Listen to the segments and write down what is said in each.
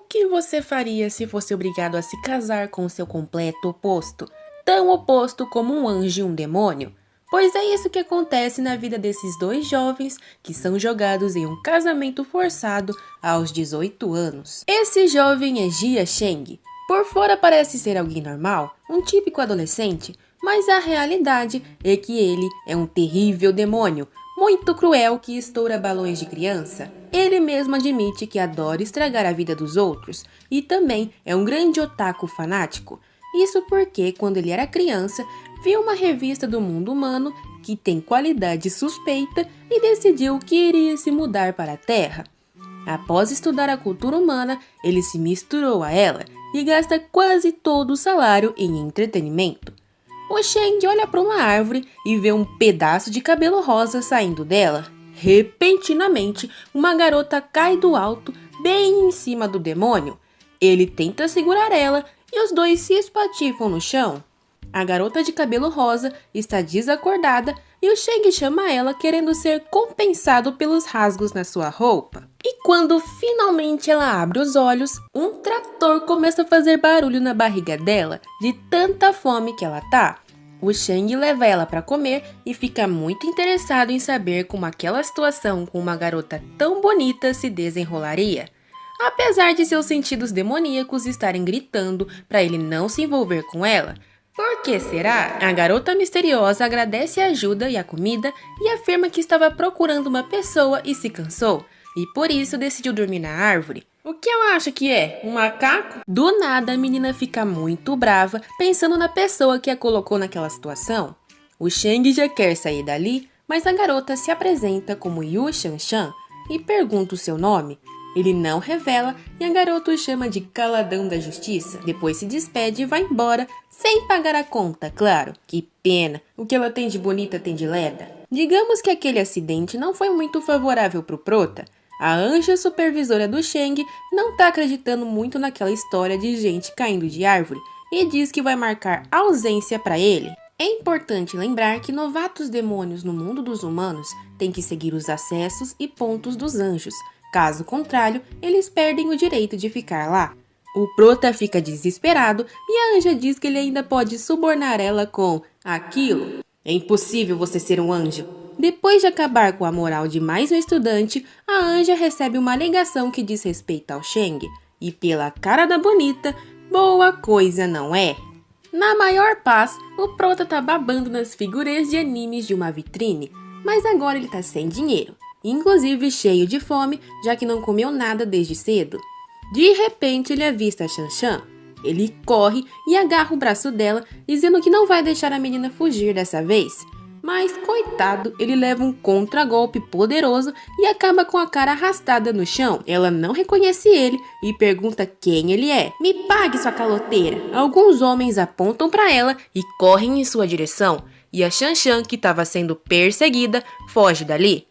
que você faria se fosse obrigado a se casar com seu completo oposto? Tão oposto como um anjo e um demônio? Pois é isso que acontece na vida desses dois jovens que são jogados em um casamento forçado aos 18 anos. Esse jovem é Jia Sheng. Por fora parece ser alguém normal, um típico adolescente, mas a realidade é que ele é um terrível demônio, muito cruel que estoura balões de criança. Ele mesmo admite que adora estragar a vida dos outros e também é um grande otaku fanático. Isso porque, quando ele era criança, viu uma revista do mundo humano que tem qualidade suspeita e decidiu que iria se mudar para a Terra. Após estudar a cultura humana, ele se misturou a ela e gasta quase todo o salário em entretenimento. O Sheng olha para uma árvore e vê um pedaço de cabelo rosa saindo dela. Repentinamente, uma garota cai do alto, bem em cima do demônio. Ele tenta segurar ela e os dois se espatifam no chão. A garota de cabelo rosa está desacordada e o Sheng chama ela querendo ser compensado pelos rasgos na sua roupa. E quando finalmente ela abre os olhos, um trator começa a fazer barulho na barriga dela de tanta fome que ela tá. O Sheng leva ela para comer e fica muito interessado em saber como aquela situação com uma garota tão bonita se desenrolaria. Apesar de seus sentidos demoníacos estarem gritando para ele não se envolver com ela. Por que será? A garota misteriosa agradece a ajuda e a comida e afirma que estava procurando uma pessoa e se cansou, e por isso decidiu dormir na árvore. O que ela acha que é? Um macaco? Do nada, a menina fica muito brava, pensando na pessoa que a colocou naquela situação. O Sheng já quer sair dali, mas a garota se apresenta como Yu Shanshan e pergunta o seu nome. Ele não revela e a garota o chama de Caladão da Justiça. Depois se despede e vai embora, sem pagar a conta, claro. Que pena, o que ela tem de bonita tem de leda. Digamos que aquele acidente não foi muito favorável pro prota. A anja supervisora do Sheng não tá acreditando muito naquela história de gente caindo de árvore e diz que vai marcar ausência para ele. É importante lembrar que novatos demônios no mundo dos humanos têm que seguir os acessos e pontos dos anjos. Caso contrário, eles perdem o direito de ficar lá. O prota fica desesperado e a anja diz que ele ainda pode subornar ela com aquilo. É impossível você ser um anjo. Depois de acabar com a moral de mais um estudante, a anja recebe uma alegação que diz respeito ao Sheng. E pela cara da bonita, boa coisa não é. Na maior paz, o prota tá babando nas figuras de animes de uma vitrine, mas agora ele tá sem dinheiro. Inclusive cheio de fome, já que não comeu nada desde cedo. De repente ele avista a Shanshan. Ele corre e agarra o braço dela, dizendo que não vai deixar a menina fugir dessa vez. Mas, coitado, ele leva um contragolpe poderoso e acaba com a cara arrastada no chão. Ela não reconhece ele e pergunta quem ele é. Me pague, sua caloteira! Alguns homens apontam para ela e correm em sua direção. E a Shanshan, que estava sendo perseguida, foge dali.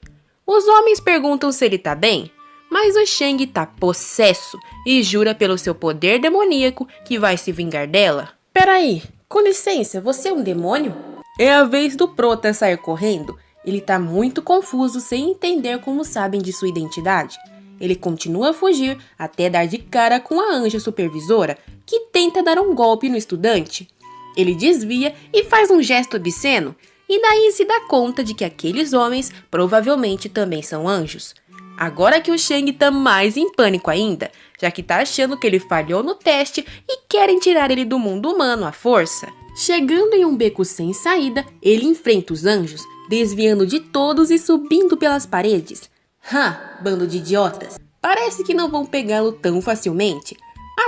Os homens perguntam se ele tá bem, mas o Sheng tá possesso e jura pelo seu poder demoníaco que vai se vingar dela. Peraí, com licença, você é um demônio? É a vez do prota sair correndo. Ele tá muito confuso sem entender como sabem de sua identidade. Ele continua a fugir até dar de cara com a anja supervisora, que tenta dar um golpe no estudante. Ele desvia e faz um gesto obsceno. E daí se dá conta de que aqueles homens provavelmente também são anjos. Agora que o Sheng tá mais em pânico ainda, já que tá achando que ele falhou no teste e querem tirar ele do mundo humano à força. Chegando em um beco sem saída, ele enfrenta os anjos, desviando de todos e subindo pelas paredes. Bando de idiotas! Parece que não vão pegá-lo tão facilmente.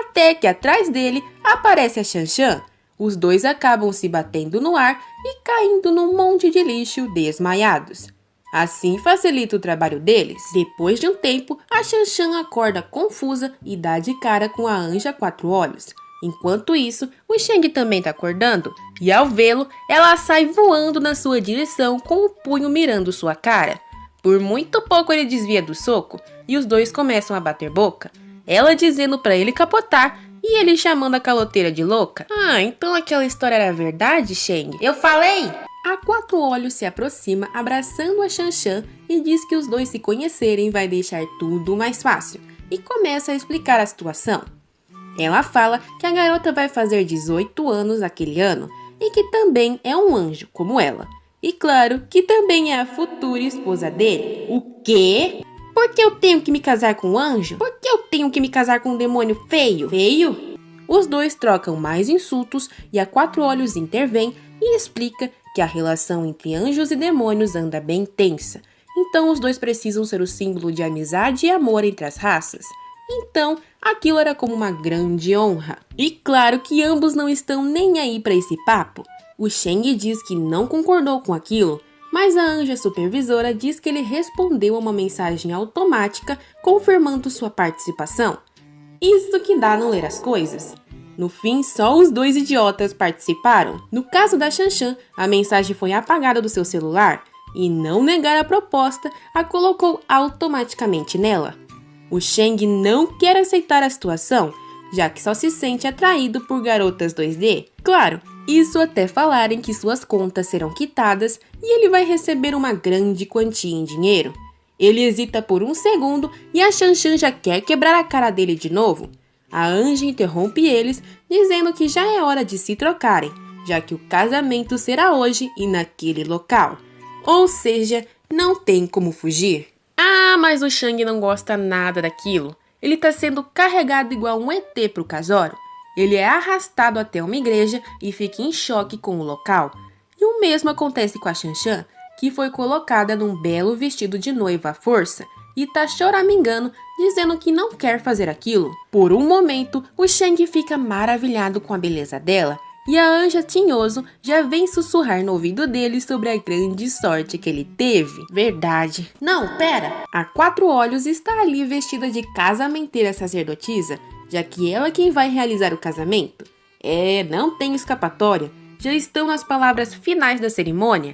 Até que atrás dele aparece a Shanshan. Os dois acabam se batendo no ar e caindo num monte de lixo desmaiados. Assim facilita o trabalho deles. Depois de um tempo, a Shanshan acorda confusa e dá de cara com a anja quatro olhos. Enquanto isso, o Sheng também tá acordando e ao vê-lo, ela sai voando na sua direção com o punho mirando sua cara. Por muito pouco ele desvia do soco e os dois começam a bater boca. Ela dizendo pra ele capotar e ele chamando a caloteira de louca. Então aquela história era verdade, Sheng? Eu falei! A quatro olhos se aproxima abraçando a Shanshan e diz que os dois se conhecerem vai deixar tudo mais fácil. e começa a explicar a situação. Ela fala que a garota vai fazer 18 anos aquele ano e que também é um anjo, como ela. E claro, que também é a futura esposa dele. O quê? Por que eu tenho que me casar com um anjo? Por que eu tenho que me casar com um demônio feio? Feio? Os dois trocam mais insultos e a Quatro Olhos intervém e explica que a relação entre anjos e demônios anda bem tensa. Então os dois precisam ser o símbolo de amizade e amor entre as raças. Então, aquilo era como uma grande honra. E claro que ambos não estão nem aí para esse papo. O Shang diz que não concordou com aquilo, mas a anja supervisora diz que ele respondeu a uma mensagem automática confirmando sua participação. Isso que dá não ler as coisas. No fim, só os dois idiotas participaram. No caso da Shanshan, a mensagem foi apagada do seu celular e não negar a proposta a colocou automaticamente nela. O Shang não quer aceitar a situação, já que só se sente atraído por garotas 2D. Claro, isso até falarem que suas contas serão quitadas e ele vai receber uma grande quantia em dinheiro. Ele hesita por um segundo e a Shanshan já quer quebrar a cara dele de novo. A anja interrompe eles, dizendo que já é hora de se trocarem, já que o casamento será hoje e naquele local. Ou seja, não tem como fugir. Ah, mas o Shang não gosta nada daquilo. Ele tá sendo carregado igual um ET pro casório. Ele é arrastado até uma igreja e fica em choque com o local. E o mesmo acontece com a Shanshan, que foi colocada num belo vestido de noiva à força e tá choramingando, dizendo que não quer fazer aquilo. Por um momento, o Shang fica maravilhado com a beleza dela e a anja Tinhoso já vem sussurrar no ouvido dele sobre a grande sorte que ele teve. Verdade. Não, pera! A Quatro Olhos está ali vestida de casamenteira sacerdotisa, já que ela é quem vai realizar o casamento. Não tem escapatória. Já estão nas palavras finais da cerimônia.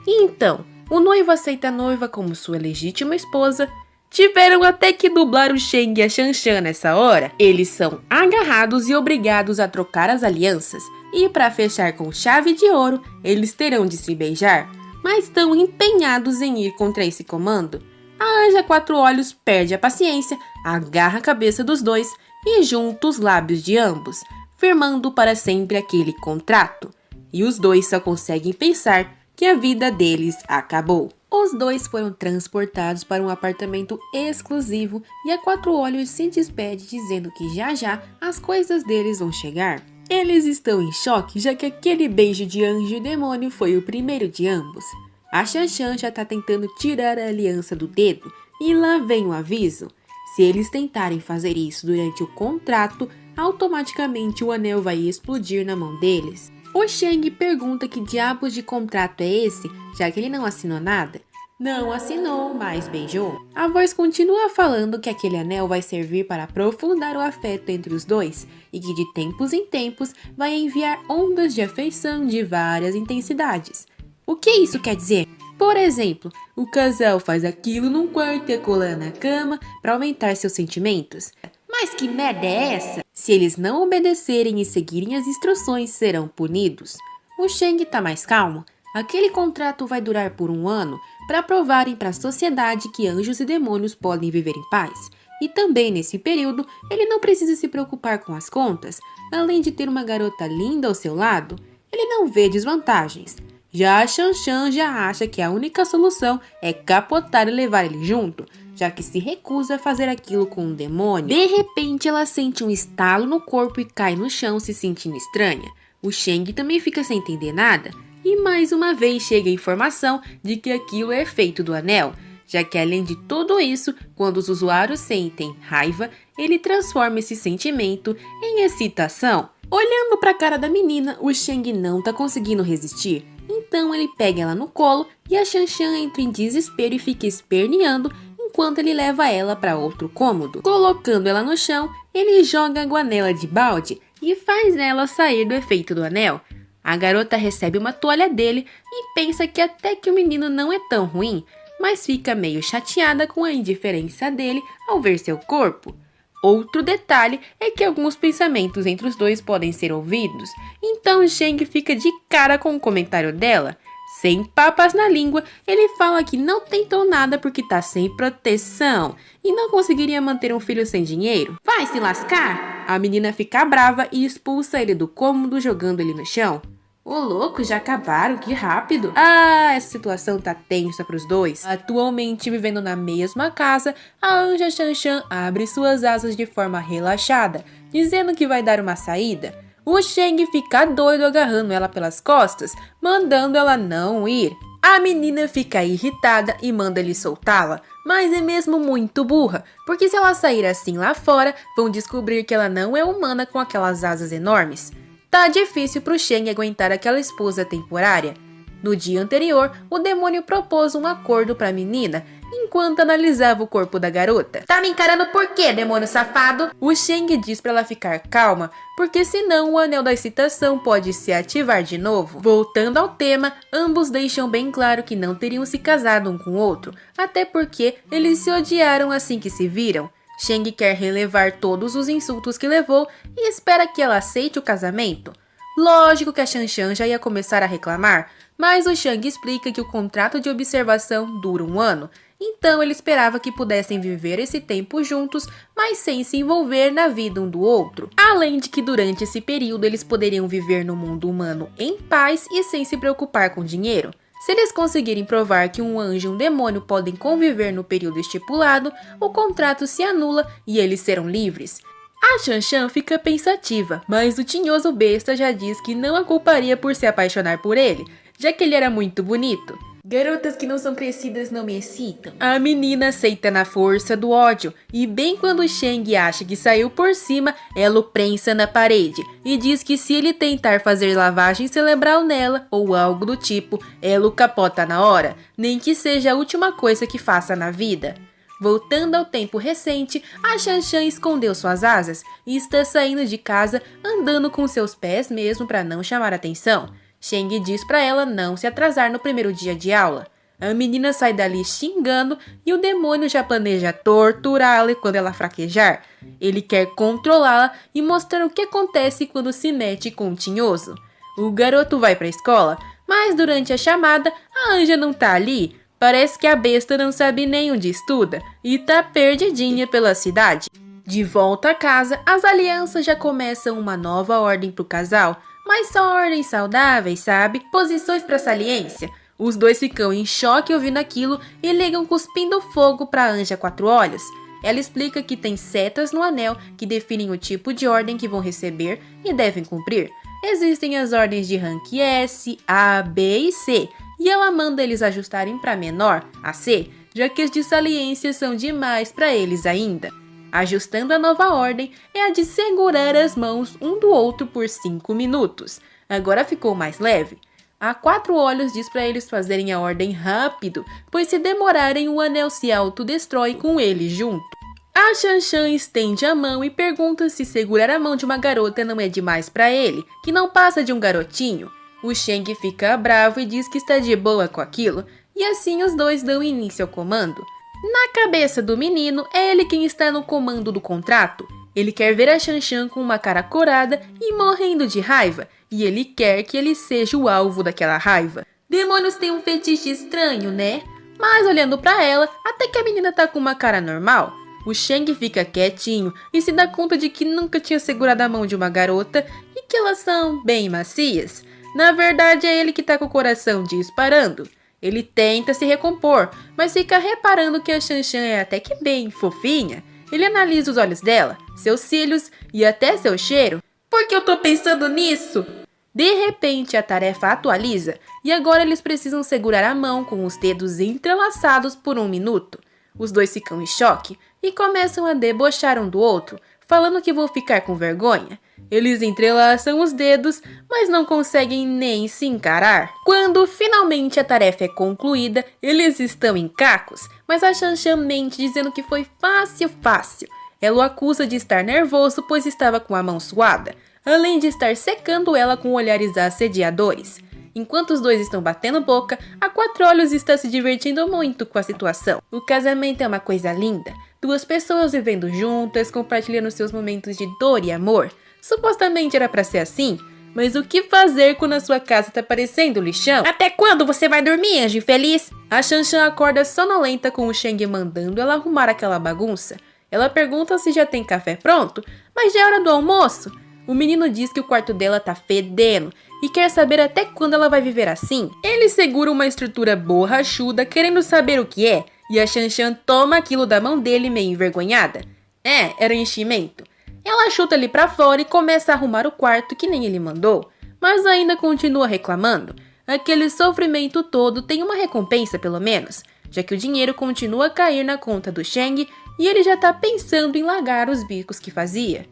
E então, o noivo aceita a noiva como sua legítima esposa. Tiveram até que dublar o Shang e a Shanshan nessa hora. Eles são agarrados e obrigados a trocar as alianças. E para fechar com chave de ouro, eles terão de se beijar. Mas estão empenhados em ir contra esse comando. A anja Quatro Olhos perde a paciência, agarra a cabeça dos dois e junta os lábios de ambos, firmando para sempre aquele contrato. E os dois só conseguem pensar que a vida deles acabou. Os dois foram transportados para um apartamento exclusivo e a Quatro Olhos se despede dizendo que já já as coisas deles vão chegar. Eles estão em choque, já que aquele beijo de anjo e demônio foi o primeiro de ambos. A Shanshan já tá tentando tirar a aliança do dedo e lá vem o aviso. Se eles tentarem fazer isso durante o contrato, automaticamente o anel vai explodir na mão deles. O Shang pergunta que diabos de contrato é esse, já que ele não assinou nada. Não assinou, mas beijou. A voz continua falando que aquele anel vai servir para aprofundar o afeto entre os dois e que de tempos em tempos vai enviar ondas de afeição de várias intensidades. O que isso quer dizer? Por exemplo, o casal faz aquilo num quarto e cola na cama para aumentar seus sentimentos. Mas que merda é essa? Se eles não obedecerem e seguirem as instruções, serão punidos. O Shang tá mais calmo. Aquele contrato vai durar por 1 ano para provarem para a sociedade que anjos e demônios podem viver em paz. E também nesse período, ele não precisa se preocupar com as contas. Além de ter uma garota linda ao seu lado, ele não vê desvantagens. Já a Shanshan já acha que a única solução é capotar e levar ele junto, já que se recusa a fazer aquilo com um demônio. De repente, ela sente um estalo no corpo e cai no chão se sentindo estranha. O Shang também fica sem entender nada. E mais uma vez chega a informação de que aquilo é efeito do anel, já que além de tudo isso, quando os usuários sentem raiva, ele transforma esse sentimento em excitação. Olhando para a cara da menina, o Shang não tá conseguindo resistir. Então ele pega ela no colo e a Shanshan entra em desespero e fica esperneando enquanto ele leva ela para outro cômodo. Colocando ela no chão, ele joga água nela de balde e faz ela sair do efeito do anel. A garota recebe uma toalha dele e pensa que até que o menino não é tão ruim, mas fica meio chateada com a indiferença dele ao ver seu corpo. Outro detalhe é que alguns pensamentos entre os dois podem ser ouvidos, então Shang fica de cara com o comentário dela. Sem papas na língua, ele fala que não tentou nada porque tá sem proteção e não conseguiria manter um filho sem dinheiro. Vai se lascar! A menina fica brava e expulsa ele do cômodo, jogando ele no chão. Ô louco, já acabaram, que rápido! Ah, essa situação tá tensa pros dois. Atualmente vivendo na mesma casa, a anja Shanshan abre suas asas de forma relaxada, dizendo que vai dar uma saída. O Sheng fica doido agarrando ela pelas costas, mandando ela não ir. A menina fica irritada e manda ele soltá-la, mas é mesmo muito burra, porque se ela sair assim lá fora, vão descobrir que ela não é humana com aquelas asas enormes. Tá difícil pro Sheng aguentar aquela esposa temporária. No dia anterior, o demônio propôs um acordo pra menina, enquanto analisava o corpo da garota. Tá me encarando por quê, demônio safado? O Sheng diz pra ela ficar calma, porque senão o anel da excitação pode se ativar de novo. Voltando ao tema, ambos deixam bem claro que não teriam se casado um com o outro, até porque eles se odiaram assim que se viram. Sheng quer relevar todos os insultos que levou e espera que ela aceite o casamento. Lógico que a Shanshan já ia começar a reclamar, mas o Shang explica que o contrato de observação dura 1 ano, então ele esperava que pudessem viver esse tempo juntos, mas sem se envolver na vida um do outro. Além de que durante esse período eles poderiam viver no mundo humano em paz e sem se preocupar com dinheiro. Se eles conseguirem provar que um anjo e um demônio podem conviver no período estipulado, o contrato se anula e eles serão livres. A Shanshan fica pensativa, mas o tinhoso besta já diz que não a culparia por se apaixonar por ele, já que ele era muito bonito. Garotas que não são crescidas não me excitam. A menina aceita na força do ódio, e bem quando o Sheng acha que saiu por cima, ela o prensa na parede e diz que se ele tentar fazer lavagem cerebral nela ou algo do tipo, ela o capota na hora, nem que seja a última coisa que faça na vida. Voltando ao tempo recente, a Shanshan escondeu suas asas e está saindo de casa andando com seus pés mesmo para não chamar atenção. Sheng diz para ela não se atrasar no primeiro dia de aula. A menina sai dali xingando e o demônio já planeja torturá-la quando ela fraquejar. Ele quer controlá-la e mostrar o que acontece quando se mete com o tinhoso. O garoto vai para a escola, mas durante a chamada, a anja não tá ali. Parece que a besta não sabe nem onde estuda e tá perdidinha pela cidade. De volta a casa, as alianças já começam uma nova ordem pro casal, mas só ordens saudáveis, sabe? Posições para saliência. Os dois ficam em choque ouvindo aquilo e ligam cuspindo fogo pra anja 4 olhos. Ela explica que tem setas no anel que definem o tipo de ordem que vão receber e devem cumprir. Existem as ordens de rank S, A, B e C, e ela manda eles ajustarem para menor, a C, já que as de saliência são demais para eles ainda. Ajustando a nova ordem é a de segurar as mãos um do outro por 5 minutos. Agora ficou mais leve. A 4 olhos diz para eles fazerem a ordem rápido, pois se demorarem o anel se autodestrói com ele junto. A Shanshan estende a mão e pergunta se segurar a mão de uma garota não é demais para ele, que não passa de um garotinho. O Sheng fica bravo e diz que está de boa com aquilo, e assim os dois dão início ao comando. Na cabeça do menino, é ele quem está no comando do contrato. Ele quer ver a Shanshan com uma cara corada e morrendo de raiva, e ele quer que ele seja o alvo daquela raiva. Demônios têm um fetiche estranho, né? Mas olhando pra ela, até que a menina tá com uma cara normal. O Sheng fica quietinho e se dá conta de que nunca tinha segurado a mão de uma garota e que elas são bem macias. Na verdade, é ele que tá com o coração disparando. Ele tenta se recompor, mas fica reparando que a Shanshan é até que bem fofinha. Ele analisa os olhos dela, seus cílios e até seu cheiro. Por que eu tô pensando nisso? De repente, a tarefa atualiza e agora eles precisam segurar a mão com os dedos entrelaçados por 1 minuto. Os dois ficam em choque e começam a debochar um do outro, falando que vão ficar com vergonha. Eles entrelaçam os dedos, mas não conseguem nem se encarar. Quando finalmente a tarefa é concluída, eles estão em cacos, mas a Shanshan mente dizendo que foi fácil. Ela o acusa de estar nervoso, pois estava com a mão suada, além de estar secando ela com olhares assediadores. Enquanto os dois estão batendo boca, a 4 olhos está se divertindo muito com a situação. O casamento é uma coisa linda, 2 pessoas vivendo juntas, compartilhando seus momentos de dor e amor. Supostamente era pra ser assim, Mas o que fazer quando a sua casa tá parecendo lixão? Até quando você vai dormir, anjo infeliz? A Xanxan acorda sonolenta com o Sheng mandando ela arrumar aquela bagunça. Ela pergunta se já tem café pronto, mas já é hora do almoço. O menino diz que o quarto dela tá fedendo e quer saber até quando ela vai viver assim. Ele segura uma estrutura borrachuda querendo saber o que é, e a Xanxan toma aquilo da mão dele meio envergonhada. Era enchimento. Ela chuta ele pra fora e começa a arrumar o quarto que nem ele mandou, mas ainda continua reclamando. Aquele sofrimento todo tem uma recompensa pelo menos, já que o dinheiro continua a cair na conta do Sheng e ele já tá pensando em largar os bicos que fazia.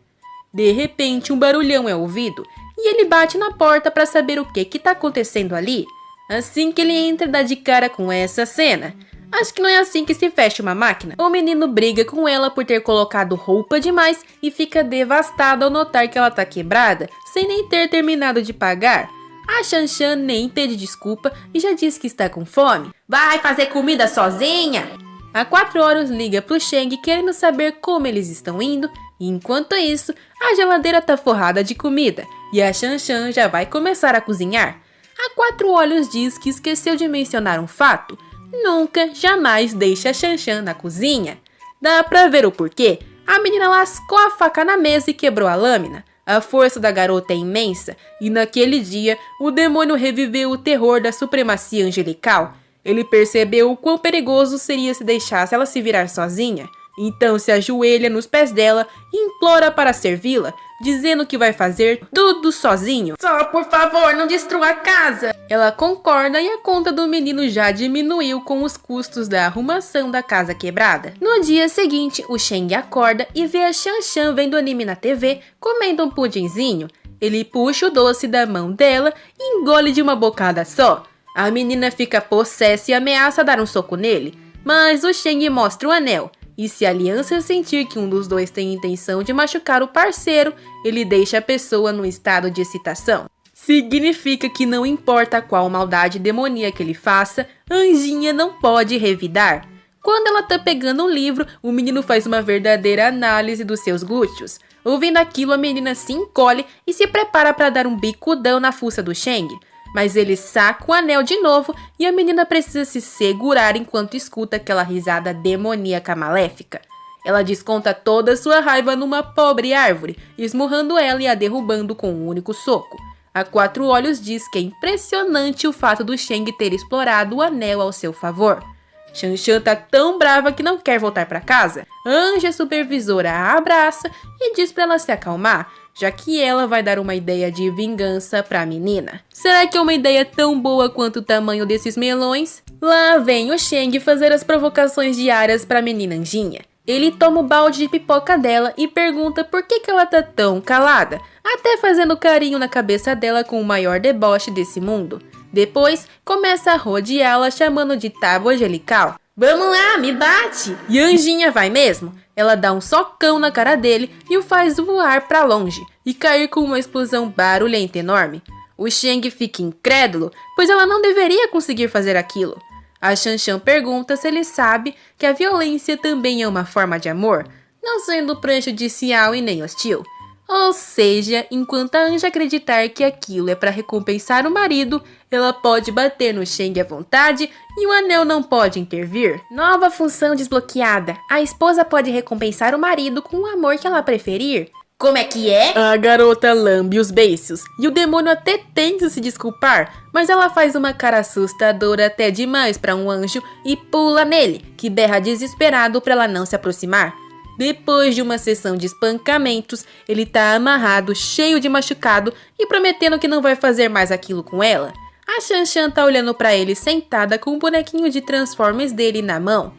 De repente, um barulhão é ouvido e ele bate na porta para saber o que tá acontecendo ali. Assim que ele entra, dá de cara com essa cena. Acho que não é assim que se fecha uma máquina. O menino briga com ela por ter colocado roupa demais e fica devastado ao notar que ela tá quebrada, sem nem ter terminado de pagar. A Xanxan nem pede desculpa e já diz que está com fome. Vai fazer comida sozinha? Há 4 horas liga pro Sheng querendo saber como eles estão indo, e enquanto isso, a geladeira tá forrada de comida e a Xanxan já vai começar a cozinhar. A 4 olhos diz que esqueceu de mencionar um fato. Nunca, jamais deixa a Xanxan na cozinha. Dá pra ver o porquê. A menina lascou a faca na mesa e quebrou a lâmina. A força da garota é imensa, e naquele dia, o demônio reviveu o terror da supremacia angelical. Ele percebeu o quão perigoso seria se deixasse ela se virar sozinha. Então se ajoelha nos pés dela e implora para servi-la, dizendo que vai fazer tudo sozinho. Só por favor, não destrua a casa! Ela concorda e a conta do menino já diminuiu com os custos da arrumação da casa quebrada. No dia seguinte, o Sheng acorda e vê a Xanxan vendo anime na TV, comendo um pudinzinho. Ele puxa o doce da mão dela e engole de uma bocada só. A menina fica possessa e ameaça dar um soco nele, mas o Sheng mostra o anel. E se a aliança sentir que um dos dois tem intenção de machucar o parceiro, ele deixa a pessoa no estado de excitação. Significa que não importa qual maldade demoníaca ele faça, Anjinha não pode revidar. Quando ela tá pegando um livro, o menino faz uma verdadeira análise dos seus glúteos. Ouvindo aquilo, a menina se encolhe e se prepara para dar um bicudão na fuça do Sheng. Mas ele saca o anel de novo e a menina precisa se segurar enquanto escuta aquela risada demoníaca maléfica. Ela desconta toda a sua raiva numa pobre árvore, esmurrando ela e a derrubando com um único soco. A 4 olhos diz que é impressionante o fato do Sheng ter explorado o anel ao seu favor. Xanxan tá tão brava que não quer voltar para casa. Anja supervisora a abraça e diz para ela se acalmar, já que ela vai dar uma ideia de vingança pra menina. Será que é uma ideia tão boa quanto o tamanho desses melões? Lá vem o Sheng fazer as provocações diárias pra menina Anjinha. Ele toma o balde de pipoca dela e pergunta por que ela tá tão calada, até fazendo carinho na cabeça dela com o maior deboche desse mundo. Depois, começa a rodeá-la chamando de tábua angelical. Vamos lá, me bate! E Anjinha vai mesmo. Ela dá um socão na cara dele e o faz voar pra longe e cair com uma explosão barulhenta enorme. O Sheng fica incrédulo, pois ela não deveria conseguir fazer aquilo. A Xanxan pergunta se ele sabe que a violência também é uma forma de amor, não sendo prejudicial e nem hostil. Ou seja, enquanto a Anja acreditar que aquilo é para recompensar o marido, ela pode bater no Sheng à vontade e o anel não pode intervir. Nova função desbloqueada. A esposa pode recompensar o marido com o amor que ela preferir. Como é que é? A garota lambe os beiços e o demônio até tenta se desculpar, mas ela faz uma cara assustadora até demais para um anjo e pula nele, que berra desesperado para ela não se aproximar. Depois de uma sessão de espancamentos, ele tá amarrado, cheio de machucado e prometendo que não vai fazer mais aquilo com ela. A Xanxan tá olhando pra ele sentada com o bonequinho de Transformers dele na mão.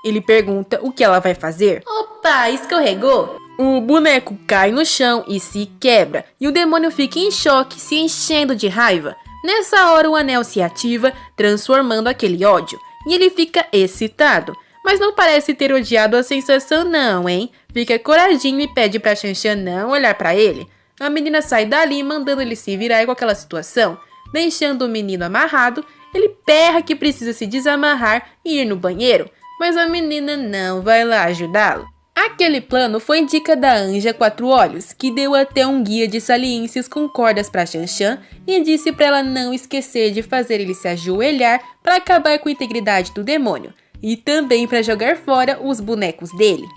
Ele pergunta o que ela vai fazer. Opa, escorregou! O boneco cai no chão e se quebra, e o demônio fica em choque, se enchendo de raiva. Nessa hora o anel se ativa, transformando aquele ódio, e ele fica excitado. Mas não parece ter odiado a sensação não, hein? Fica coradinho e pede pra Xanxan não olhar pra ele. A menina sai dali mandando ele se virar com aquela situação. Deixando o menino amarrado, ele berra que precisa se desamarrar e ir no banheiro. Mas a menina não vai lá ajudá-lo. Aquele plano foi dica da Anja Quatro Olhos, que deu até um guia de saliências com cordas para Xanxan e disse para ela não esquecer de fazer ele se ajoelhar para acabar com a integridade do demônio, e também para jogar fora os bonecos dele.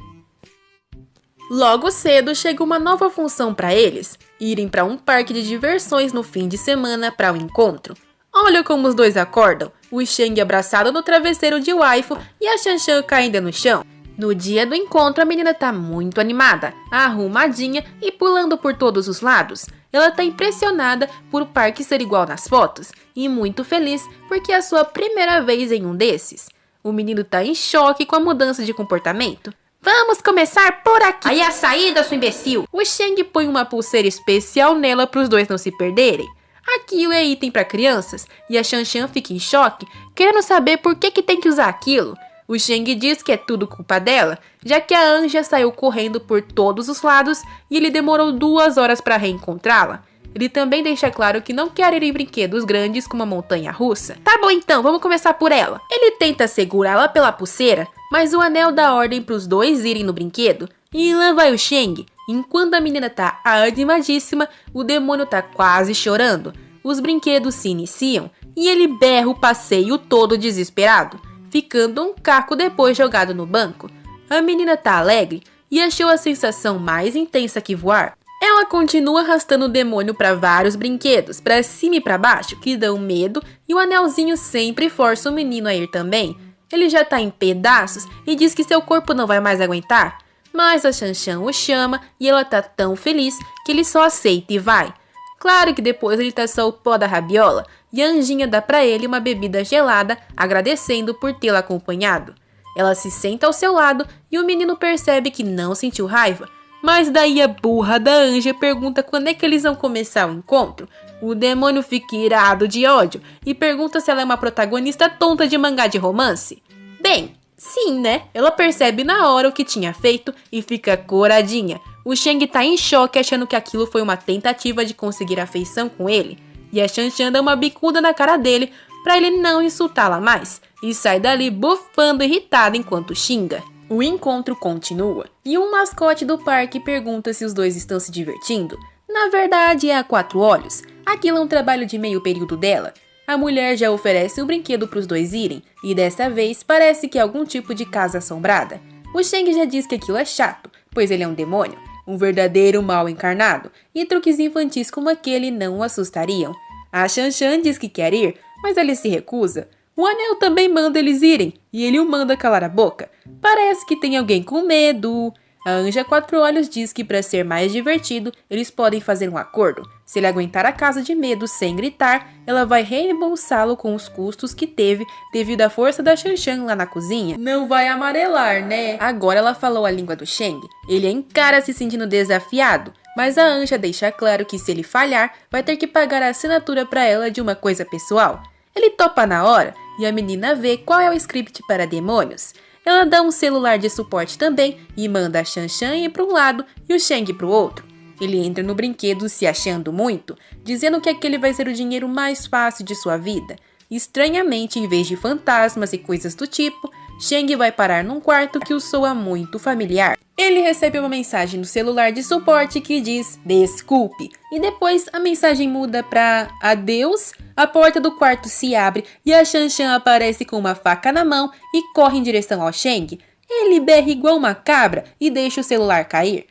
Logo cedo chega uma nova função para eles, irem para um parque de diversões no fim de semana para o encontro. Olha como os dois acordam, o Shang abraçado no travesseiro de waifu e a Xanxan caída no chão. No dia do encontro, a menina tá muito animada, arrumadinha e pulando por todos os lados. Ela tá impressionada por o parque ser igual nas fotos e muito feliz porque é a sua primeira vez em um desses. O menino tá em choque com a mudança de comportamento. Vamos começar por aqui. Aí a saída, sua imbecil. O Shang põe uma pulseira especial nela para os dois não se perderem. Aquilo é item para crianças e a Xanxan fica em choque, querendo saber por que tem que usar aquilo. O Shang diz que é tudo culpa dela, já que a Anja saiu correndo por todos os lados e ele demorou 2 horas para reencontrá-la. Ele também deixa claro que não quer ir em brinquedos grandes como a montanha-russa. Tá bom então, vamos começar por ela. Ele tenta segurá-la pela pulseira, mas o anel dá ordem para os dois irem no brinquedo. E lá vai o Shang. Enquanto a menina tá animadíssima, o demônio tá quase chorando. Os brinquedos se iniciam e ele berra o passeio todo desesperado, ficando um caco depois jogado no banco. A menina tá alegre e achou a sensação mais intensa que voar. Ela continua arrastando o demônio para vários brinquedos, para cima e para baixo, que dão medo, e o anelzinho sempre força o menino a ir também. Ele já tá em pedaços e diz que seu corpo não vai mais aguentar. Mas a Xanxan o chama e ela tá tão feliz que ele só aceita e vai. Claro que depois ele tá só o pó da rabiola e a Anjinha dá pra ele uma bebida gelada, agradecendo por tê-la acompanhado. Ela se senta ao seu lado e o menino percebe que não sentiu raiva, mas daí a burra da Anja pergunta quando é que eles vão começar o encontro. O demônio fica irado de ódio e pergunta se ela é uma protagonista tonta de mangá de romance. Bem, sim, né? Ela percebe na hora o que tinha feito e fica coradinha. O Shang tá em choque achando que aquilo foi uma tentativa de conseguir afeição com ele. E a Xanxan dá uma bicuda na cara dele pra ele não insultá-la mais. E sai dali bufando irritada enquanto xinga. O encontro continua. E um mascote do parque pergunta se os dois estão se divertindo. Na verdade é a Quatro Olhos. Aquilo é um trabalho de meio período dela. A mulher já oferece um brinquedo para os dois irem, e desta vez parece que é algum tipo de casa assombrada. O Shang já diz que aquilo é chato, pois ele é um demônio, um verdadeiro mal encarnado, e truques infantis como aquele não o assustariam. A Xanxan diz que quer ir, mas ele se recusa. O anel também manda eles irem, e ele o manda calar a boca. Parece que tem alguém com medo. A Anja Quatro Olhos diz que para ser mais divertido, eles podem fazer um acordo. Se ele aguentar a casa de medo sem gritar, ela vai reembolsá-lo com os custos que teve devido à força da Xanxan lá na cozinha. Não vai amarelar, né? Agora ela falou a língua do Shang. Ele encara se sentindo desafiado, mas a Anja deixa claro que se ele falhar, vai ter que pagar a assinatura para ela de uma coisa pessoal. Ele topa na hora e a menina vê qual é o script para demônios. Ela dá um celular de suporte também e manda a Xanxan ir para um lado e o Shang para o outro. Ele entra no brinquedo se achando muito, dizendo que aquele vai ser o dinheiro mais fácil de sua vida. Estranhamente, em vez de fantasmas e coisas do tipo, Shang vai parar num quarto que o soa muito familiar. Ele recebe uma mensagem no celular de suporte que diz "desculpe", e depois a mensagem muda para "adeus". A porta do quarto se abre e a Xanxan aparece com uma faca na mão e corre em direção ao Shang. Ele berra igual uma cabra e deixa o celular cair.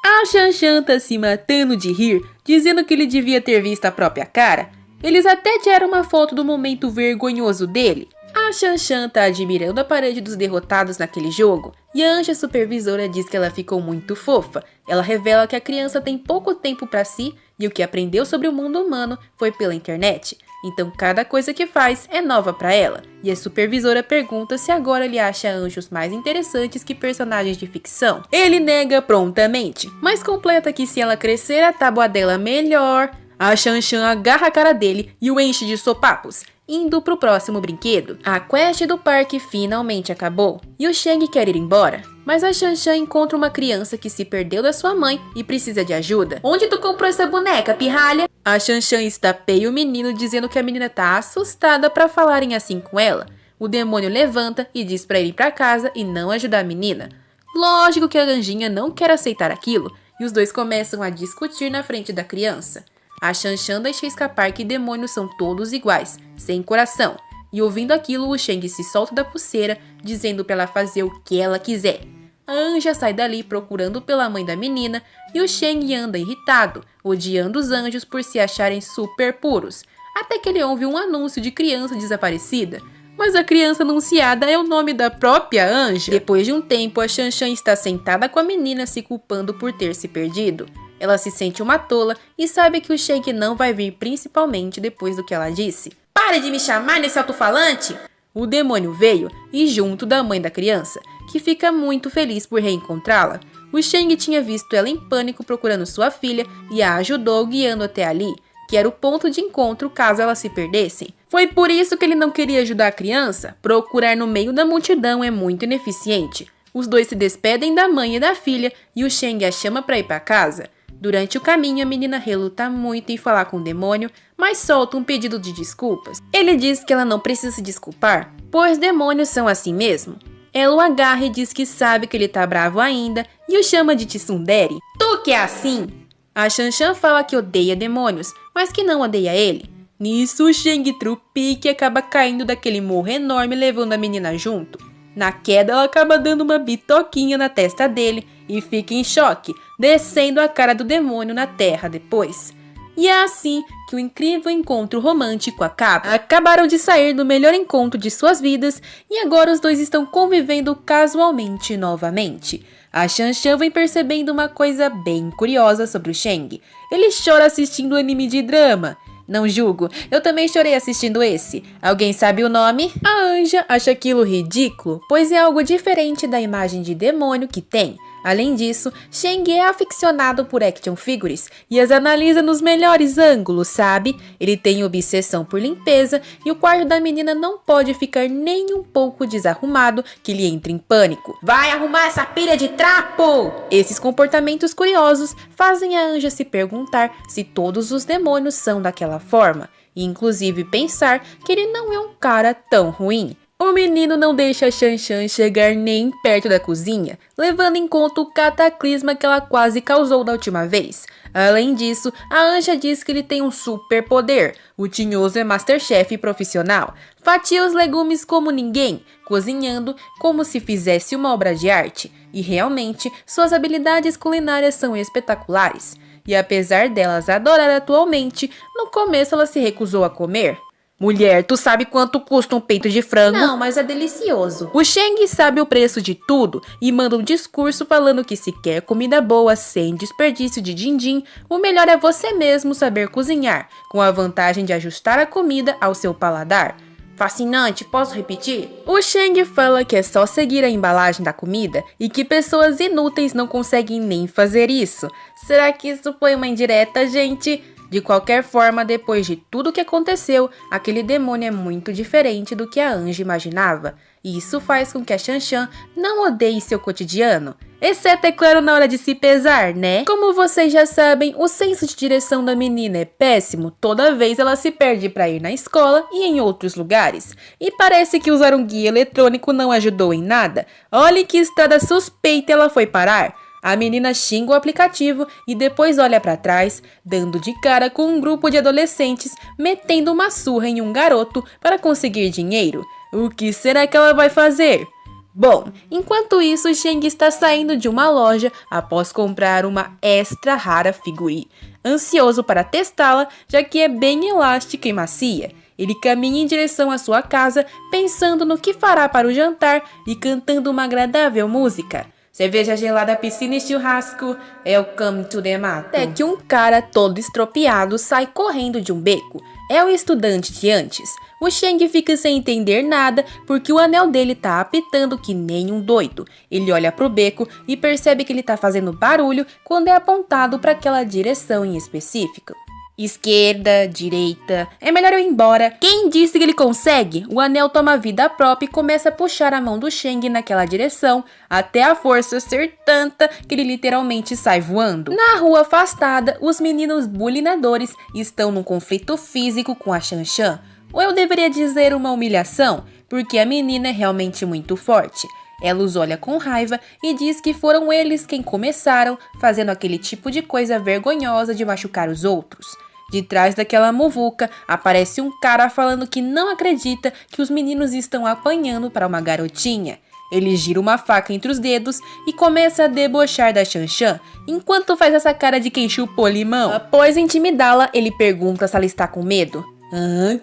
A Xanxan tá se matando de rir, dizendo que ele devia ter visto a própria cara. Eles até tiraram uma foto do momento vergonhoso dele. A Xanxan tá admirando a parede dos derrotados naquele jogo, e a Anja supervisora diz que ela ficou muito fofa. Ela revela que a criança tem pouco tempo para si e o que aprendeu sobre o mundo humano foi pela internet. Então cada coisa que faz é nova para ela, e a supervisora pergunta se agora ele acha anjos mais interessantes que personagens de ficção. Ele nega prontamente, mas completa que se ela crescer a tábua dela melhor. A Xanxan agarra a cara dele e o enche de sopapos, indo pro próximo brinquedo. A quest do parque finalmente acabou e o Shang quer ir embora, mas a Xanxan encontra uma criança que se perdeu da sua mãe e precisa de ajuda. Onde tu comprou essa boneca, pirralha? A Xanxan estapeia o menino dizendo que a menina tá assustada pra falarem assim com ela. O demônio levanta e diz pra ele ir pra casa e não ajudar a menina. Lógico que a anjinha não quer aceitar aquilo, e os dois começam a discutir na frente da criança. A Shanshan deixa escapar que demônios são todos iguais, sem coração, e ouvindo aquilo o Shang se solta da pulseira, dizendo para ela fazer o que ela quiser. A anja sai dali procurando pela mãe da menina, e o Shang anda irritado, odiando os anjos por se acharem super puros, até que ele ouve um anúncio de criança desaparecida. Mas a criança anunciada é o nome da própria anja. Depois de um tempo, a Shanshan está sentada com a menina se culpando por ter se perdido. Ela se sente uma tola e sabe que o Shang não vai vir, principalmente depois do que ela disse. Pare de me chamar nesse alto-falante! O demônio veio e junto da mãe da criança, que fica muito feliz por reencontrá-la. O Shang tinha visto ela em pânico procurando sua filha e a ajudou guiando até ali, que era o ponto de encontro caso elas se perdessem. Foi por isso que ele não queria ajudar a criança. Procurar no meio da multidão é muito ineficiente. Os dois se despedem da mãe e da filha e o Shang a chama para ir para casa. Durante o caminho, a menina reluta muito em falar com o demônio, mas solta um pedido de desculpas. Ele diz que ela não precisa se desculpar, pois demônios são assim mesmo. Ela o agarra e diz que sabe que ele tá bravo ainda e o chama de tsundere. Tu que é assim! A Shanshan fala que odeia demônios, mas que não odeia ele. Nisso, o Shang trupica e acaba caindo daquele morro enorme levando a menina junto. Na queda, ela acaba dando uma bitoquinha na testa dele e fica em choque, descendo a cara do demônio na terra depois. E é assim que o incrível encontro romântico acaba. Acabaram de sair do melhor encontro de suas vidas e agora os dois estão convivendo casualmente novamente. A Shanshan vem percebendo uma coisa bem curiosa sobre o Shang. Ele chora assistindo anime de drama. Não julgo, eu também chorei assistindo esse. Alguém sabe o nome? A anja acha aquilo ridículo, pois é algo diferente da imagem de demônio que tem. Além disso, Shang é aficionado por action figures e as analisa nos melhores ângulos, sabe? Ele tem obsessão por limpeza e o quarto da menina não pode ficar nem um pouco desarrumado que ele entra em pânico. Vai arrumar essa pilha de trapo! Esses comportamentos curiosos fazem a anja se perguntar se todos os demônios são daquela forma e inclusive pensar que ele não é um cara tão ruim. O menino não deixa a Shanshan chegar nem perto da cozinha, levando em conta o cataclisma que ela quase causou da última vez. Além disso, a anja diz que ele tem um superpoder. O tinhoso é Masterchef profissional, fatia os legumes como ninguém, cozinhando como se fizesse uma obra de arte. E realmente, suas habilidades culinárias são espetaculares. E apesar delas adorar atualmente, no começo ela se recusou a comer. Mulher, tu sabe quanto custa um peito de frango? Não, mas é delicioso. O Shang sabe o preço de tudo e manda um discurso falando que se quer comida boa sem desperdício de din-din, o melhor é você mesmo saber cozinhar, com a vantagem de ajustar a comida ao seu paladar. Fascinante, posso repetir? O Shang fala que é só seguir a embalagem da comida e que pessoas inúteis não conseguem nem fazer isso. Será que isso foi uma indireta, gente? De qualquer forma, depois de tudo que aconteceu, aquele demônio é muito diferente do que a anja imaginava. E isso faz com que a Shanshan não odeie seu cotidiano. Exceto, é claro, na hora de se pesar, né? Como vocês já sabem, o senso de direção da menina é péssimo. Toda vez ela se perde para ir na escola e em outros lugares. E parece que usar um guia eletrônico não ajudou em nada. Olhe que estrada suspeita ela foi parar. A menina xinga o aplicativo e depois olha para trás, dando de cara com um grupo de adolescentes metendo uma surra em um garoto para conseguir dinheiro. O que será que ela vai fazer? Bom, enquanto isso, Shang está saindo de uma loja após comprar uma extra rara figurine, ansioso para testá-la, já que é bem elástica e macia. Ele caminha em direção à sua casa, pensando no que fará para o jantar e cantando uma agradável música. Cerveja gelada, piscina e churrasco, welcome to the mato. Até que um cara todo estropiado sai correndo de um beco. É o estudante de antes. O Shang fica sem entender nada porque o anel dele tá apitando que nem um doido. Ele olha pro beco e percebe que ele tá fazendo barulho quando é apontado para aquela direção em específico. Esquerda, direita, é melhor eu ir embora. Quem disse que ele consegue? O anel toma vida própria e começa a puxar a mão do Shang naquela direção, até a força ser tanta que ele literalmente sai voando. Na rua afastada, os meninos bulinadores estão num conflito físico com a Shanshan. Ou eu deveria dizer uma humilhação, porque a menina é realmente muito forte. Ela os olha com raiva e diz que foram eles quem começaram fazendo aquele tipo de coisa vergonhosa de machucar os outros. De trás daquela muvuca aparece um cara falando que não acredita que os meninos estão apanhando para uma garotinha. Ele gira uma faca entre os dedos e começa a debochar da Xanxan, enquanto faz essa cara de quem chupou limão. Após intimidá-la, ele pergunta se ela está com medo.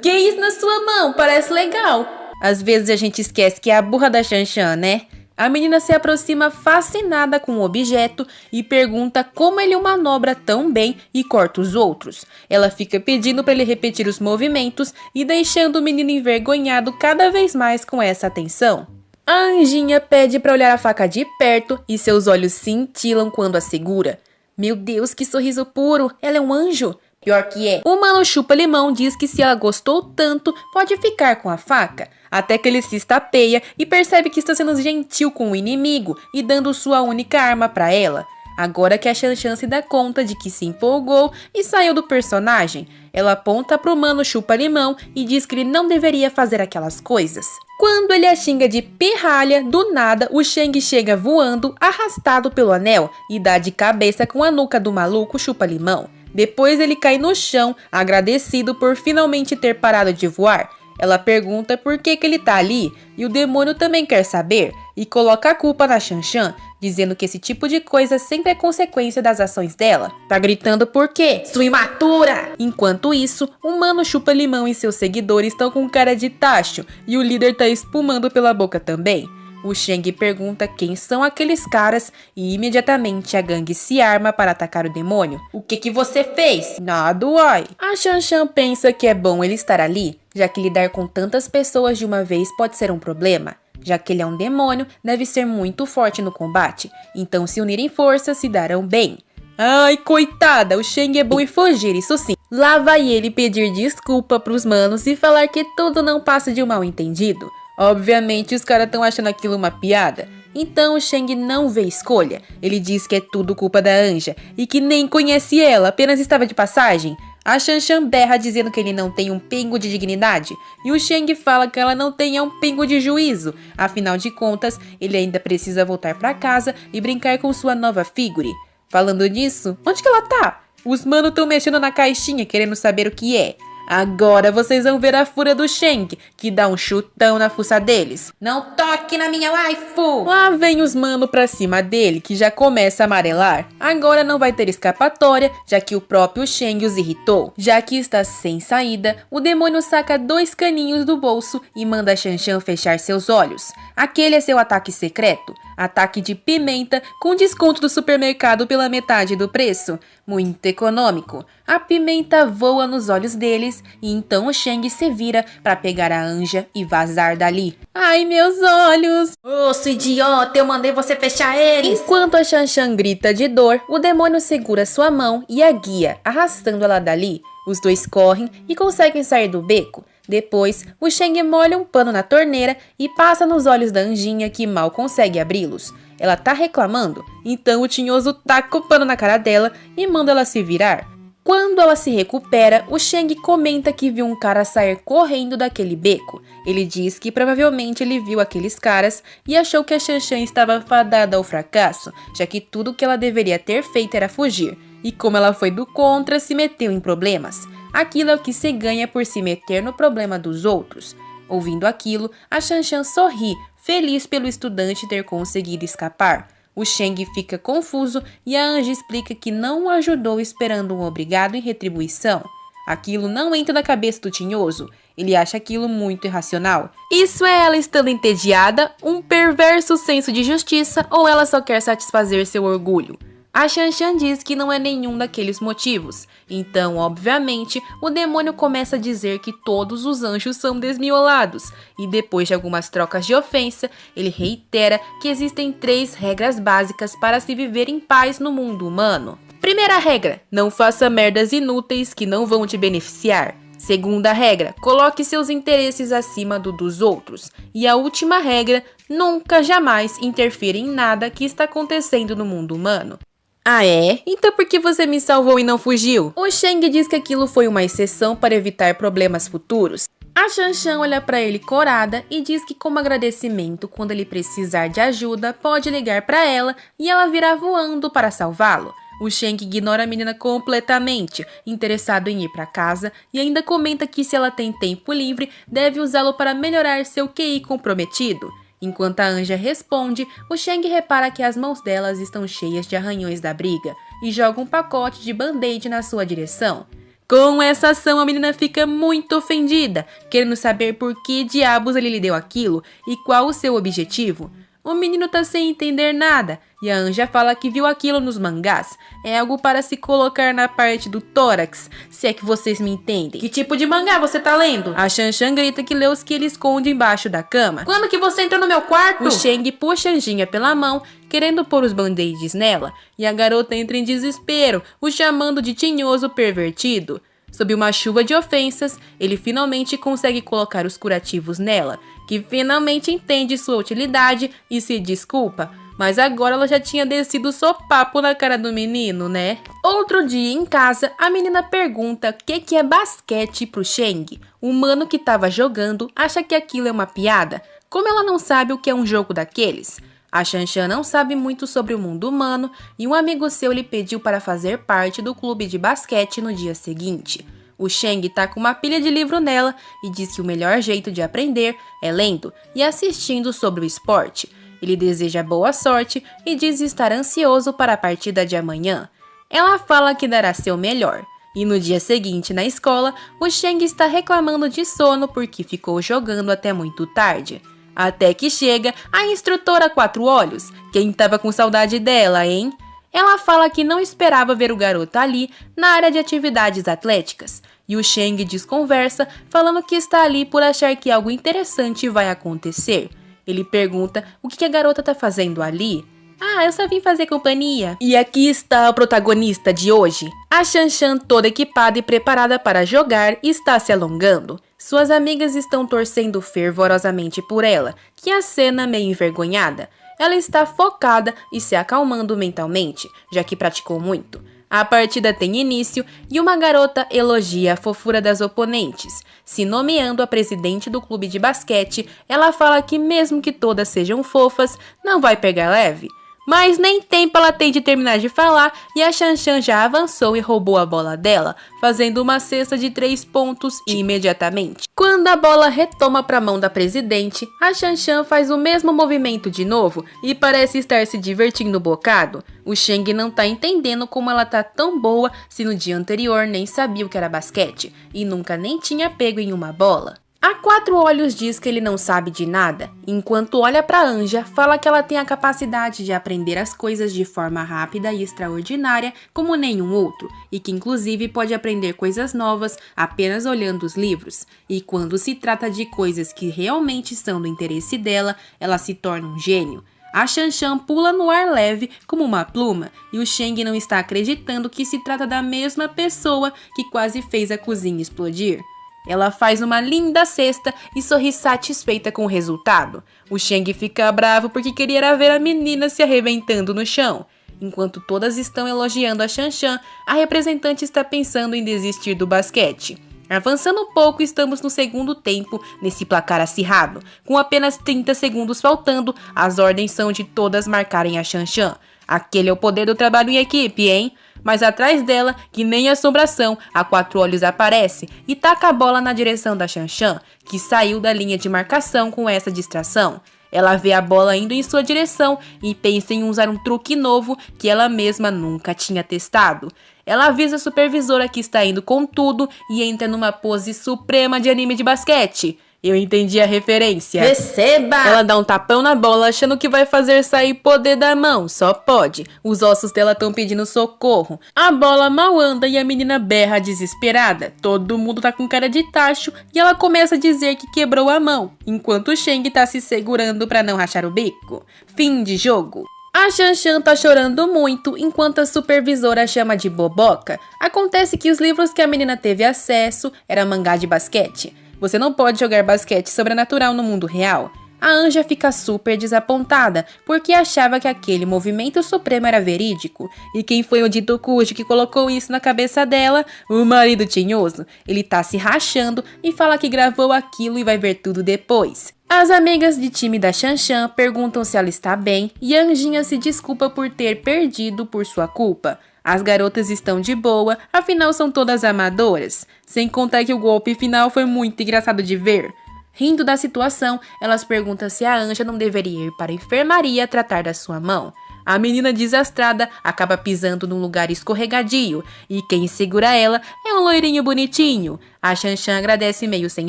Que isso na sua mão? Parece legal. Às vezes a gente esquece que é a burra da Xanxan, né? A menina se aproxima fascinada com o objeto e pergunta como ele o manobra tão bem e corta os outros. Ela fica pedindo para ele repetir os movimentos e deixando o menino envergonhado cada vez mais com essa atenção. A anjinha pede para olhar a faca de perto e seus olhos cintilam quando a segura. Meu Deus, que sorriso puro! Ela é um anjo! Pior que é. O mano chupa-limão diz que se ela gostou tanto, pode ficar com a faca. Até que ele se estapeia e percebe que está sendo gentil com o inimigo e dando sua única arma para ela. Agora que a Xanxan se dá conta de que se empolgou e saiu do personagem, ela aponta pro mano chupa-limão e diz que ele não deveria fazer aquelas coisas. Quando ele a xinga de pirralha, do nada o Shang chega voando, arrastado pelo anel, e dá de cabeça com a nuca do maluco chupa-limão. Depois ele cai no chão, agradecido por finalmente ter parado de voar. Ela pergunta por que ele tá ali, e o demônio também quer saber, e coloca a culpa na Xanxan, dizendo que esse tipo de coisa sempre é consequência das ações dela. Tá gritando por quê? Sua imatura! Enquanto isso, o mano chupa-limão e seus seguidores estão com cara de tacho, e o líder tá espumando pela boca também. O Shang pergunta quem são aqueles caras e imediatamente a gangue se arma para atacar o demônio. O que você fez? Nada, uai. A Xanxan pensa que é bom ele estar ali, já que lidar com tantas pessoas de uma vez pode ser um problema. Já que ele é um demônio, deve ser muito forte no combate, então se unirem forças se darão bem. Ai, coitada, o Shang é bom em fugir, isso sim. Lá vai ele pedir desculpa pros manos e falar que tudo não passa de um mal entendido. Obviamente os caras estão achando aquilo uma piada. Então o Shang não vê escolha. Ele diz que é tudo culpa da Anja e que nem conhece ela, apenas estava de passagem. A Xanxan berra dizendo que ele não tem um pingo de dignidade e o Shang fala que ela não tem um pingo de juízo. Afinal de contas, ele ainda precisa voltar para casa e brincar com sua nova figure. Falando nisso, onde que ela tá? Os manos estão mexendo na caixinha querendo saber o que é. Agora vocês vão ver a fúria do Shang, que dá um chutão na fuça deles. Não toque na minha waifu! Lá vem os mano pra cima dele, que já começa a amarelar. Agora não vai ter escapatória, já que o próprio Shang os irritou. Já que está sem saída, o demônio saca 2 caninhos do bolso e manda a Xanxan fechar seus olhos. Aquele é seu ataque secreto. Ataque de pimenta com desconto do supermercado pela metade do preço. Muito econômico. A pimenta voa nos olhos deles e então o Shang se vira para pegar a Anja e vazar dali. Ai, meus olhos! Ô, sua idiota, eu mandei você fechar eles! Enquanto a Xanxan grita de dor, o demônio segura sua mão e a guia, arrastando ela dali. Os dois correm e conseguem sair do beco. Depois, o Shang molha um pano na torneira e passa nos olhos da Anjinha, que mal consegue abri-los. Ela tá reclamando, então o tinhoso taca o pano na cara dela e manda ela se virar. Quando ela se recupera, o Shang comenta que viu um cara sair correndo daquele beco. Ele diz que provavelmente ele viu aqueles caras e achou que a Xanxan estava fadada ao fracasso, já que tudo que ela deveria ter feito era fugir. E como ela foi do contra, se meteu em problemas. Aquilo é o que se ganha por se meter no problema dos outros. Ouvindo aquilo, a Xanxan sorri, feliz pelo estudante ter conseguido escapar. O Shang fica confuso e a Anja explica que não o ajudou esperando um obrigado em retribuição. Aquilo não entra na cabeça do tinhoso. Ele acha aquilo muito irracional. Isso é ela estando entediada, um perverso senso de justiça ou ela só quer satisfazer seu orgulho? A Xanxan diz que não é nenhum daqueles motivos. Então, obviamente, o demônio começa a dizer que todos os anjos são desmiolados. E depois de algumas trocas de ofensa, ele reitera que existem 3 regras básicas para se viver em paz no mundo humano. Primeira regra, não faça merdas inúteis que não vão te beneficiar. Segunda regra, coloque seus interesses acima do dos outros. E a última regra, nunca jamais interfira em nada que está acontecendo no mundo humano. Ah é? Então por que você me salvou e não fugiu? O Shang diz que aquilo foi uma exceção para evitar problemas futuros. A Shanshan olha pra ele corada e diz que como agradecimento, quando ele precisar de ajuda, pode ligar pra ela e ela virá voando para salvá-lo. O Shang ignora a menina completamente, interessado em ir para casa, e ainda comenta que se ela tem tempo livre, deve usá-lo para melhorar seu QI comprometido. Enquanto a Anja responde, o Shang repara que as mãos delas estão cheias de arranhões da briga e joga um pacote de band-aid na sua direção. Com essa ação, a menina fica muito ofendida, querendo saber por que diabos ele lhe deu aquilo e qual o seu objetivo. O menino tá sem entender nada, e a Anja fala que viu aquilo nos mangás. É algo para se colocar na parte do tórax, se é que vocês me entendem. Que tipo de mangá você tá lendo? A Shanshan grita que lê os que ele esconde embaixo da cama. Quando que você entrou no meu quarto? O Shang puxa a Anjinha pela mão, querendo pôr os band-aids nela, e a garota entra em desespero, o chamando de tinhoso pervertido. Sob uma chuva de ofensas, ele finalmente consegue colocar os curativos nela, que finalmente entende sua utilidade e se desculpa, mas agora ela já tinha descido o sopapo na cara do menino, né? Outro dia em casa, a menina pergunta o que é basquete pro Shang. O mano que tava jogando acha que aquilo é uma piada, como ela não sabe o que é um jogo daqueles. A Shanshan não sabe muito sobre o mundo humano e um amigo seu lhe pediu para fazer parte do clube de basquete no dia seguinte. O Shang tá com uma pilha de livro nela e diz que o melhor jeito de aprender é lendo e assistindo sobre o esporte. Ele deseja boa sorte e diz estar ansioso para a partida de amanhã. Ela fala que dará seu melhor. E no dia seguinte, na escola, o Shang está reclamando de sono porque ficou jogando até muito tarde. Até que chega a instrutora Quatro Olhos. Quem tava com saudade dela, hein? Ela fala que não esperava ver o garoto ali na área de atividades atléticas. E o Shang desconversa, falando que está ali por achar que algo interessante vai acontecer. Ele pergunta o que a garota tá fazendo ali. Ah, eu só vim fazer companhia. E aqui está a protagonista de hoje. A Shanshan, toda equipada e preparada para jogar, está se alongando. Suas amigas estão torcendo fervorosamente por ela, que acena meio envergonhada. Ela está focada e se acalmando mentalmente, já que praticou muito. A partida tem início e uma garota elogia a fofura das oponentes. Se nomeando a presidente do clube de basquete, ela fala que mesmo que todas sejam fofas, não vai pegar leve. Mas nem tempo ela tem de terminar de falar e a Shanshan já avançou e roubou a bola dela, fazendo uma cesta de 3 pontos imediatamente. Quando a bola retoma para a mão da presidente, a Shanshan faz o mesmo movimento de novo e parece estar se divertindo um bocado. O Shang não tá entendendo como ela tá tão boa se no dia anterior nem sabia o que era basquete e nunca nem tinha pego em uma bola. A Quatro Olhos diz que ele não sabe de nada, enquanto olha para Anja, fala que ela tem a capacidade de aprender as coisas de forma rápida e extraordinária como nenhum outro, e que inclusive pode aprender coisas novas apenas olhando os livros, e quando se trata de coisas que realmente são do interesse dela, ela se torna um gênio. A Shanshan pula no ar leve como uma pluma, e o Shang não está acreditando que se trata da mesma pessoa que quase fez a cozinha explodir. Ela faz uma linda cesta e sorri satisfeita com o resultado. O Shang fica bravo porque queria ver a menina se arrebentando no chão. Enquanto todas estão elogiando a Shanshan, a representante está pensando em desistir do basquete. Avançando um pouco, estamos no segundo tempo nesse placar acirrado. Com apenas 30 segundos faltando, as ordens são de todas marcarem a Shanshan. Aquele é o poder do trabalho em equipe, hein? Mas atrás dela, que nem assombração, a Quatro Olhos aparece e taca a bola na direção da Shanshan, que saiu da linha de marcação com essa distração. Ela vê a bola indo em sua direção e pensa em usar um truque novo que ela mesma nunca tinha testado. Ela avisa a supervisora que está indo com tudo e entra numa pose suprema de anime de basquete. Eu entendi a referência. Receba! Ela dá um tapão na bola achando que vai fazer sair poder da mão. Só pode. Os ossos dela estão pedindo socorro. A bola mal anda e a menina berra desesperada. Todo mundo tá com cara de tacho e ela começa a dizer que quebrou a mão, enquanto o Shang tá se segurando pra não rachar o bico. Fim de jogo. A Shanshan tá chorando muito enquanto a supervisora chama de boboca. Acontece que os livros que a menina teve acesso era mangá de basquete. Você não pode jogar basquete sobrenatural no mundo real. A Anja fica super desapontada, porque achava que aquele movimento supremo era verídico. E quem foi o dito cujo que colocou isso na cabeça dela? O marido tinhoso. Ele tá se rachando e fala que gravou aquilo e vai ver tudo depois. As amigas de time da Xanxan perguntam se ela está bem e a Anjinha se desculpa por ter perdido por sua culpa. As garotas estão de boa, afinal são todas amadoras. Sem contar que o golpe final foi muito engraçado de ver. Rindo da situação, elas perguntam se a Anja não deveria ir para a enfermaria tratar da sua mão. A menina desastrada acaba pisando num lugar escorregadio e quem segura ela é um loirinho bonitinho. A Xanxan agradece meio sem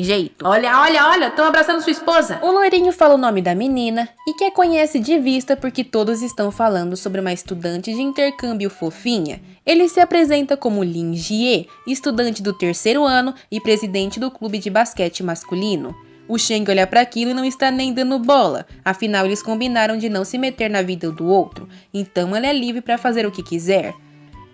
jeito. Olha, estão abraçando sua esposa. O loirinho fala o nome da menina e que a conhece de vista porque todos estão falando sobre uma estudante de intercâmbio fofinha. Ele se apresenta como Lin Jie, estudante do 3º ano e presidente do clube de basquete masculino. O Sheng olha para aquilo e não está nem dando bola, afinal eles combinaram de não se meter na vida do outro, então ela é livre para fazer o que quiser.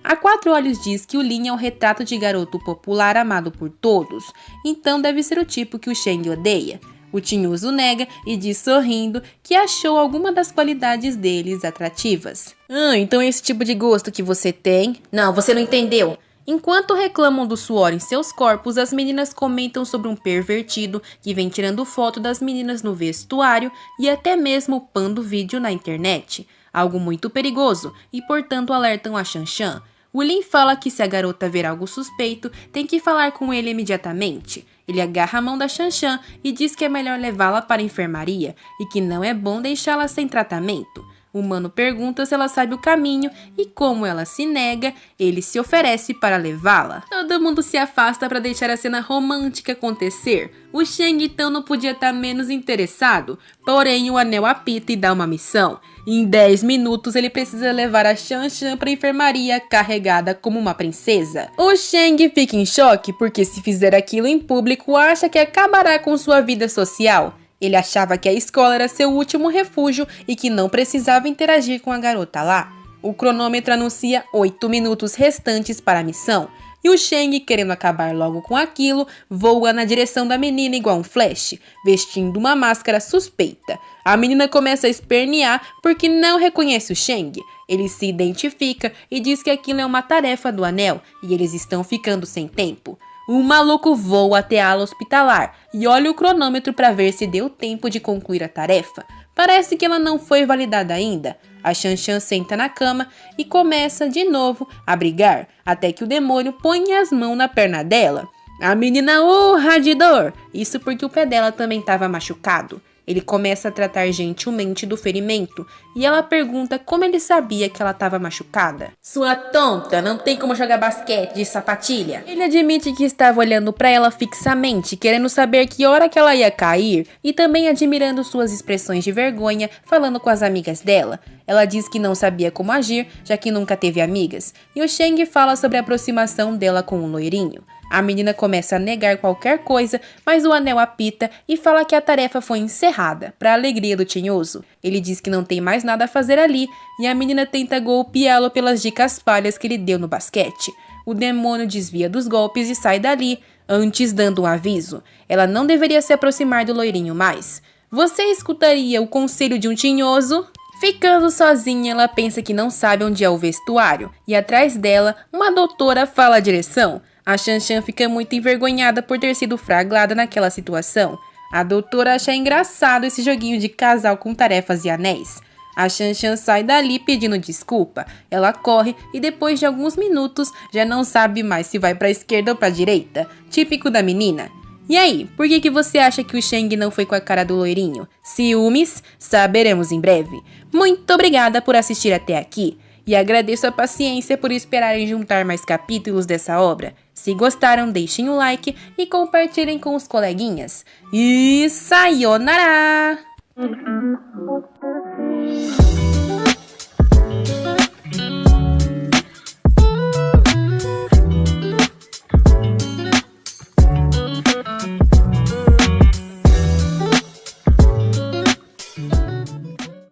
A 4 olhos diz que o Lin é um retrato de garoto popular amado por todos, então deve ser o tipo que o Sheng odeia. O tinhoso nega e diz sorrindo que achou alguma das qualidades deles atrativas. Então é esse tipo de gosto que você tem? Não, você não entendeu. Enquanto reclamam do suor em seus corpos, as meninas comentam sobre um pervertido que vem tirando foto das meninas no vestuário e até mesmo upando vídeo na internet. Algo muito perigoso e, portanto, alertam a Xanxan. O Lin fala que se a garota ver algo suspeito, tem que falar com ele imediatamente. Ele agarra a mão da Xanxan e diz que é melhor levá-la para a enfermaria e que não é bom deixá-la sem tratamento. O mano pergunta se ela sabe o caminho e como ela se nega, ele se oferece para levá-la. Todo mundo se afasta para deixar a cena romântica acontecer. O Sheng então não podia estar menos interessado, porém o anel apita e dá uma missão. Em 10 minutos ele precisa levar a Xanxan para a enfermaria carregada como uma princesa. O Sheng fica em choque porque se fizer aquilo em público acha que acabará com sua vida social. Ele achava que a escola era seu último refúgio e que não precisava interagir com a garota lá. O cronômetro anuncia 8 minutos restantes para a missão. E o Sheng, querendo acabar logo com aquilo, voa na direção da menina igual um flash, vestindo uma máscara suspeita. A menina começa a espernear porque não reconhece o Sheng. Ele se identifica e diz que aquilo é uma tarefa do anel e eles estão ficando sem tempo. O maluco voa até a ala hospitalar e olha o cronômetro para ver se deu tempo de concluir a tarefa. Parece que ela não foi validada ainda. A Xanxan senta na cama e começa de novo a brigar, até que o demônio põe as mãos na perna dela. A menina urra de dor, isso porque o pé dela também estava machucado. Ele começa a tratar gentilmente do ferimento e ela pergunta como ele sabia que ela estava machucada. Sua tonta, não tem como jogar basquete de sapatilha. Ele admite que estava olhando para ela fixamente, querendo saber que hora que ela ia cair e também admirando suas expressões de vergonha, falando com as amigas dela. Ela diz que não sabia como agir, já que nunca teve amigas, e o Sheng fala sobre a aproximação dela com o loirinho. A menina começa a negar qualquer coisa, mas o anel apita e fala que a tarefa foi encerrada, para a alegria do tinhoso. Ele diz que não tem mais nada a fazer ali, e a menina tenta golpeá-lo pelas dicas falhas que ele deu no basquete. O demônio desvia dos golpes e sai dali, antes dando um aviso. Ela não deveria se aproximar do loirinho mais. Você escutaria o conselho de um tinhoso? Ficando sozinha, ela pensa que não sabe onde é o vestuário, e atrás dela, uma doutora fala a direção. A Xanxan fica muito envergonhada por ter sido flagrada naquela situação. A doutora acha engraçado esse joguinho de casal com tarefas e anéis. A Xanxan sai dali pedindo desculpa. Ela corre e depois de alguns minutos já não sabe mais se vai para a esquerda ou para a direita. Típico da menina. E aí, por que você acha que o Sheng não foi com a cara do loirinho? Ciúmes? Saberemos em breve. Muito obrigada por assistir até aqui. E agradeço a paciência por esperarem juntar mais capítulos dessa obra. Se gostaram, deixem um like e compartilhem com os coleguinhas. E sayonara!